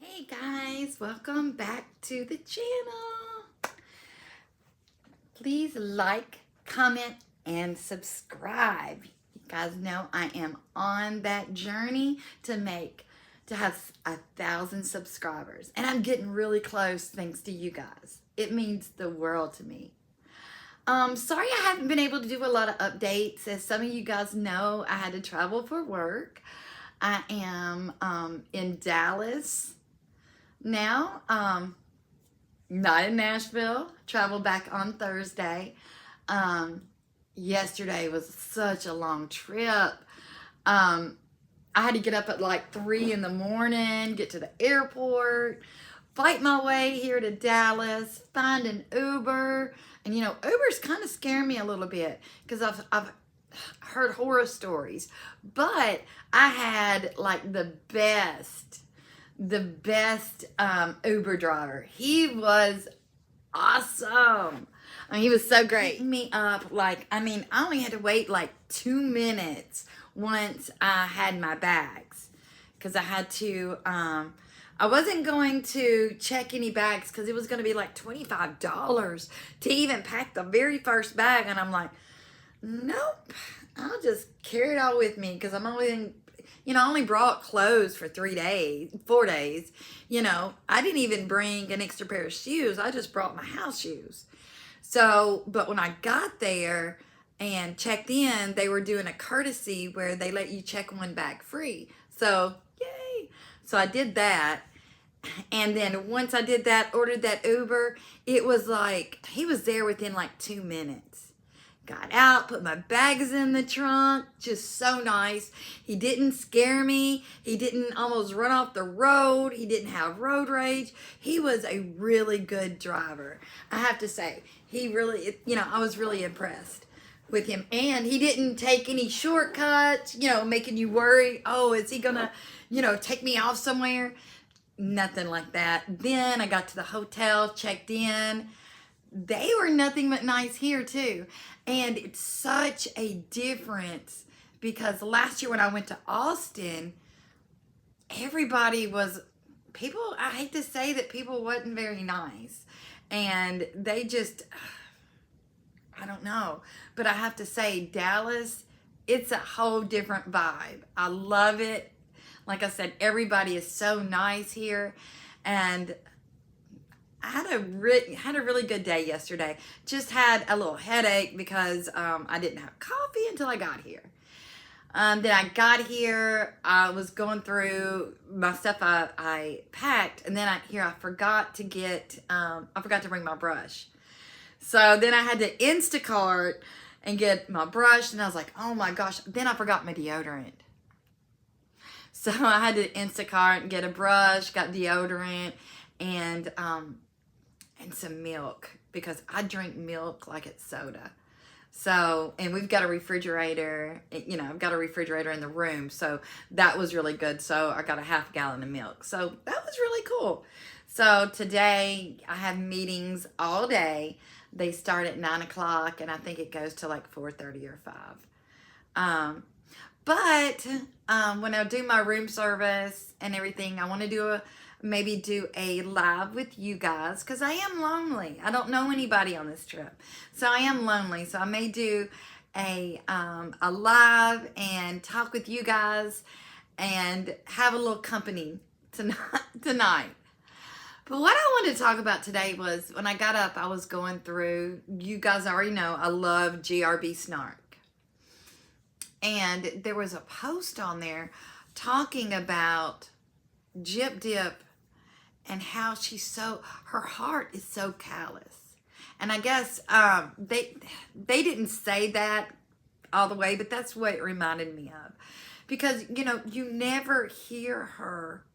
Hey guys, welcome back to the channel. Please like, comment, and subscribe. You guys know I am on that journey to have 1,000 subscribers, and I'm getting really close thanks to you guys. It means the world to me. Sorry I haven't been able to do a lot of updates. As some of you guys know, I had to travel for work. I am in Dallas now, not in Nashville. Traveled back on Thursday. Yesterday was such a long trip. I had to get up at like 3 in the morning, get to the airport, fight my way here to Dallas, find an Uber. And Ubers kind of scare me a little bit because I've heard horror stories. But I had like the best Uber driver. He was awesome. I mean, he was so great. Picked me up I only had to wait like 2 minutes once I had my bags, because I had to, I wasn't going to check any bags because it was going to be like $25 to even pack the very first bag. And I'm like, nope, I'll just carry it all with me because I'm only I only brought clothes for 4 days. I didn't even bring an extra pair of shoes. I just brought my house shoes. So, but when I got there and checked in, they were doing a courtesy where they let you check one bag free. So, yay. So I did that. And then once I did that, ordered that Uber, it was like, he was there within like 2 minutes. Got out, put my bags in the trunk, just so nice. He didn't scare me. He didn't almost run off the road. He didn't have road rage. He was a really good driver. I have to say, I was really impressed with him. And he didn't take any shortcuts, making you worry, oh, is he gonna, take me off somewhere? Nothing like that. Then I got to the hotel, checked in. They were nothing but nice here too. And it's such a difference because last year when I went to Austin, I hate to say that people wasn't very nice. And they just, I don't know. But I have to say, Dallas, it's a whole different vibe. I love it. Like I said, everybody is so nice here. And I had a really good day yesterday. Just had a little headache because I didn't have coffee until I got here. Then I got here, I was going through my stuff I packed, and then I forgot to bring my brush. So then I had to Instacart and get my brush, and I was like, oh my gosh. Then I forgot my deodorant. So I had to Instacart and get a brush, got deodorant, and some milk because I drink milk like it's soda. So, and we've got a refrigerator, I've got a refrigerator in the room. So that was really good. So I got a half gallon of milk. So that was really cool. So today I have meetings all day. They start at 9 o'clock and I think it goes to like 4:30 or 5. But when I do my room service and everything, I want to maybe do a live with you guys because I am lonely. I don't know anybody on this trip. So I am lonely. So I may do a live and talk with you guys and have a little company tonight. But what I wanted to talk about today was when I got up, I was going through, you guys already know, I love GRB Snark. And there was a post on there talking about GypDyp and how her heart is so callous. And I guess they didn't say that all the way, but that's what it reminded me of. Because, you never hear her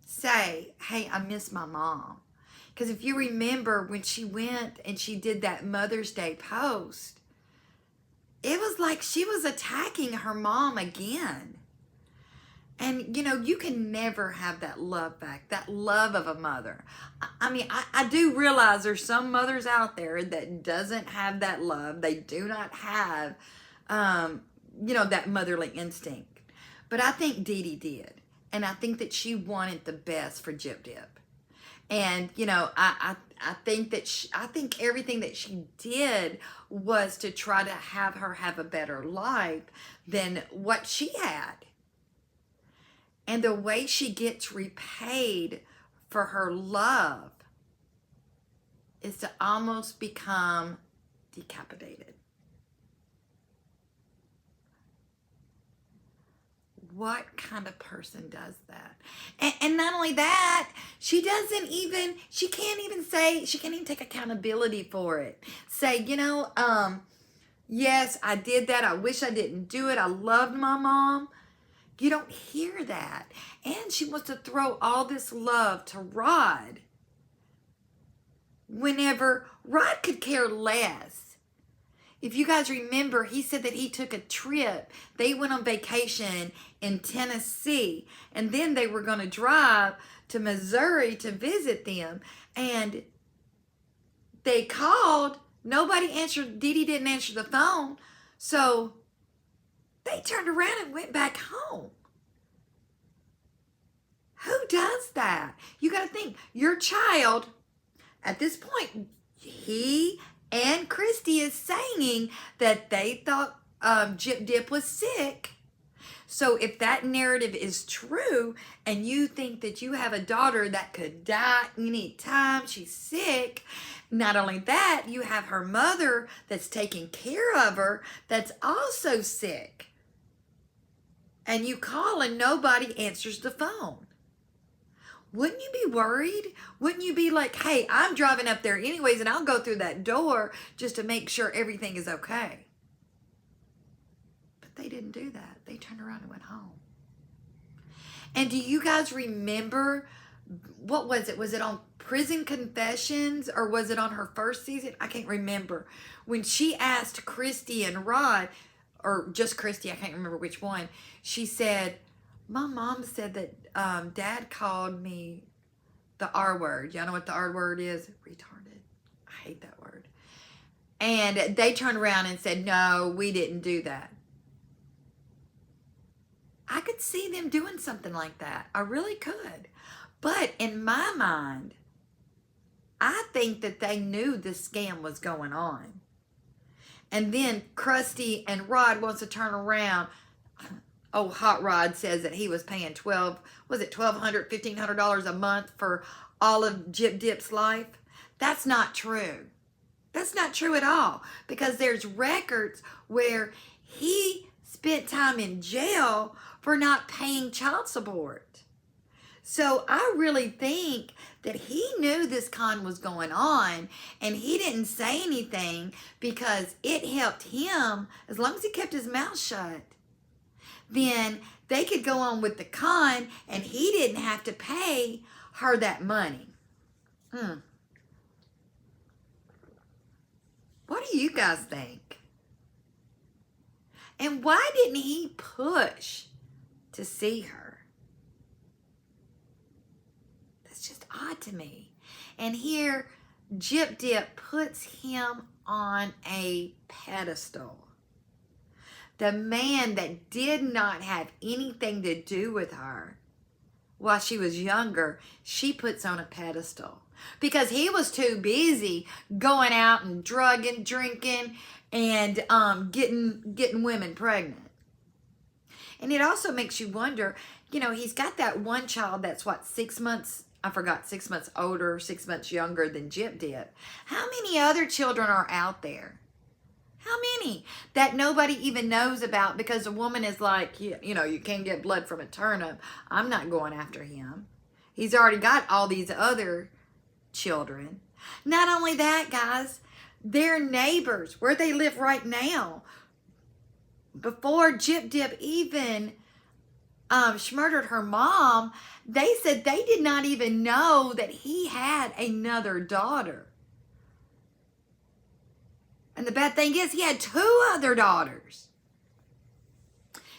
say, hey, I miss my mom. Because if you remember when she went and she did that Mother's Day post, it was like she was attacking her mom again. And, you can never have that love back, that love of a mother. I do realize there's some mothers out there that doesn't have that love. They do not have, that motherly instinct. But I think Dee Dee did. And I think that she wanted the best for GypDyp. And, you know, I think that I think everything that she did was to try to have her have a better life than what she had. And the way she gets repaid for her love is to almost become decapitated. What kind of person does that? And not only that, she can't even take accountability for it. Say, you know, yes, I did that. I wish I didn't do it. I loved my mom. You don't hear that. And she wants to throw all this love to Rod whenever Rod could care less. If you guys remember, he said that he took a trip. They went on vacation in Tennessee, and then they were going to drive to Missouri to visit them. And they called. Nobody answered. Dee Dee didn't answer the phone. So they turned around and went back home. Who does that? You got to think. Your child, at this point, he and Christy is saying that they thought GypDyp was sick. So if that narrative is true and you think that you have a daughter that could die anytime she's sick, not only that, you have her mother that's taking care of her that's also sick. And you call and nobody answers the phone. Wouldn't you be worried? Wouldn't you be like, hey, I'm driving up there anyways and I'll go through that door just to make sure everything is okay? But they didn't do that. They turned around and went home. And do you guys remember, what was it? Was it on Prison Confessions or was it on her first season? I can't remember. When she asked Christy and Rod, or just Christy, I can't remember which one, she said, my mom said that Dad called me the R word. Y'all know what the R word is? Retarded. I hate that word. And they turned around and said, no, we didn't do that. I could see them doing something like that. I really could. But in my mind, I think that they knew this scam was going on. And then Krusty and Rod wants to turn around. Oh, Hot Rod says that he was paying $1,200, $1,500 a month for all of GypDyp's life. That's not true. That's not true at all, because there's records where he spent time in jail for not paying child support. So I really think that he knew this con was going on and he didn't say anything because it helped him. As long as he kept his mouth shut, then they could go on with the con and he didn't have to pay her that money. What do you guys think? And why didn't he push to see her? That's just odd to me. And here, GypDyp puts him on a pedestal. The man that did not have anything to do with her while she was younger, she puts on a pedestal. Because he was too busy going out and drugging, drinking, and getting women pregnant. And it also makes you wonder, you know, he's got that one child that's 6 months, 6 months older, 6 months younger than GypDyp. How many other children are out there? How many that nobody even knows about because a woman is like, you know, you can't get blood from a turnip. I'm not going after him. He's already got all these other children. Not only that, guys, their neighbors, where they live right now, before GypDyp even murdered her mom, they said they did not even know that he had another daughter. And the bad thing is he had 2 other daughters.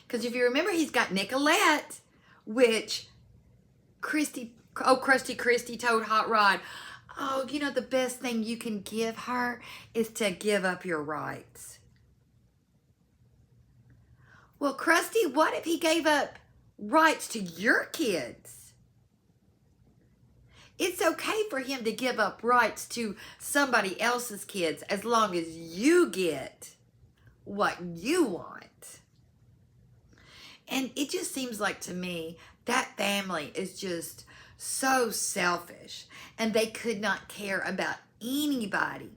Because if you remember, he's got Nicolette, which Krusty Christy told Hot Rod, oh, you know, the best thing you can give her is to give up your rights. Well, Krusty, what if he gave up rights to your kids. It's okay for him to give up rights to somebody else's kids as long as you get what you want. And it just seems like to me that family is just so selfish, and they could not care about anybody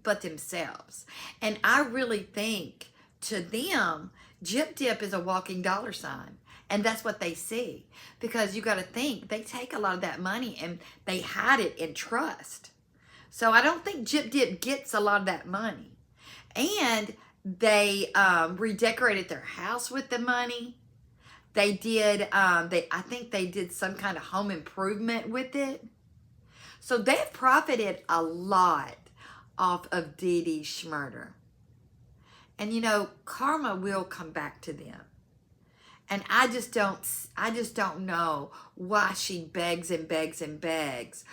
but themselves. And I really think to them, GypDyp is a walking dollar sign. And that's what they see. Because you got to think, they take a lot of that money and they hide it in trust. So I don't think GypDyp gets a lot of that money. And they redecorated their house with the money. They did, I think they did some kind of home improvement with it. So they've profited a lot off of Dee Dee's murder. And you know, karma will come back to them. And I just don't know why she begs and begs and begs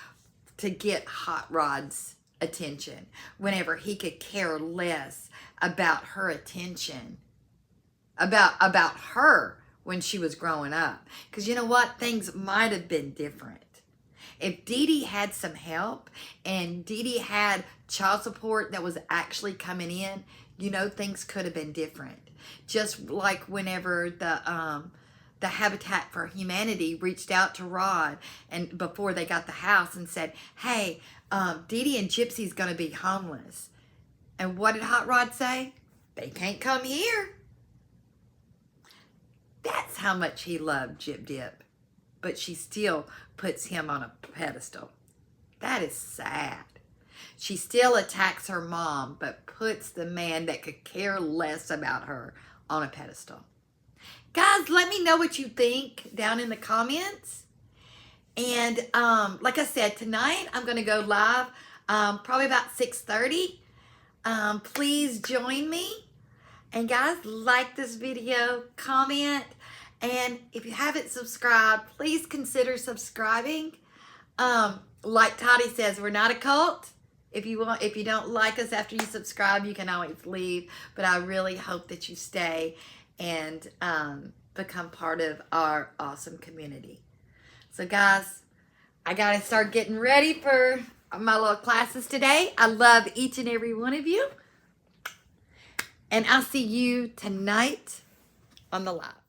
to get Hot Rod's attention whenever he could care less about her attention, about her when she was growing up. Because you know what? Things might have been different. If Dee Dee had some help and Dee Dee had child support that was actually coming in, you know, things could have been different. Just like whenever the Habitat for Humanity reached out to Rod and before they got the house and said, hey, Dee Dee and Gypsy's going to be homeless. And what did Hot Rod say? They can't come here. That's how much he loved GypDyp. But she still puts him on a pedestal. That is sad. She still attacks her mom, but puts the man that could care less about her on a pedestal. Guys, let me know what you think down in the comments. And like I said, tonight I'm going to go live probably about 6:30. Please join me. And guys, like this video, comment. And if you haven't subscribed, please consider subscribing. Like Toddy says, we're not a cult. If you don't like us after you subscribe, you can always leave. But I really hope that you stay and become part of our awesome community. So guys, I gotta start getting ready for my little classes today. I love each and every one of you. And I'll see you tonight on the live.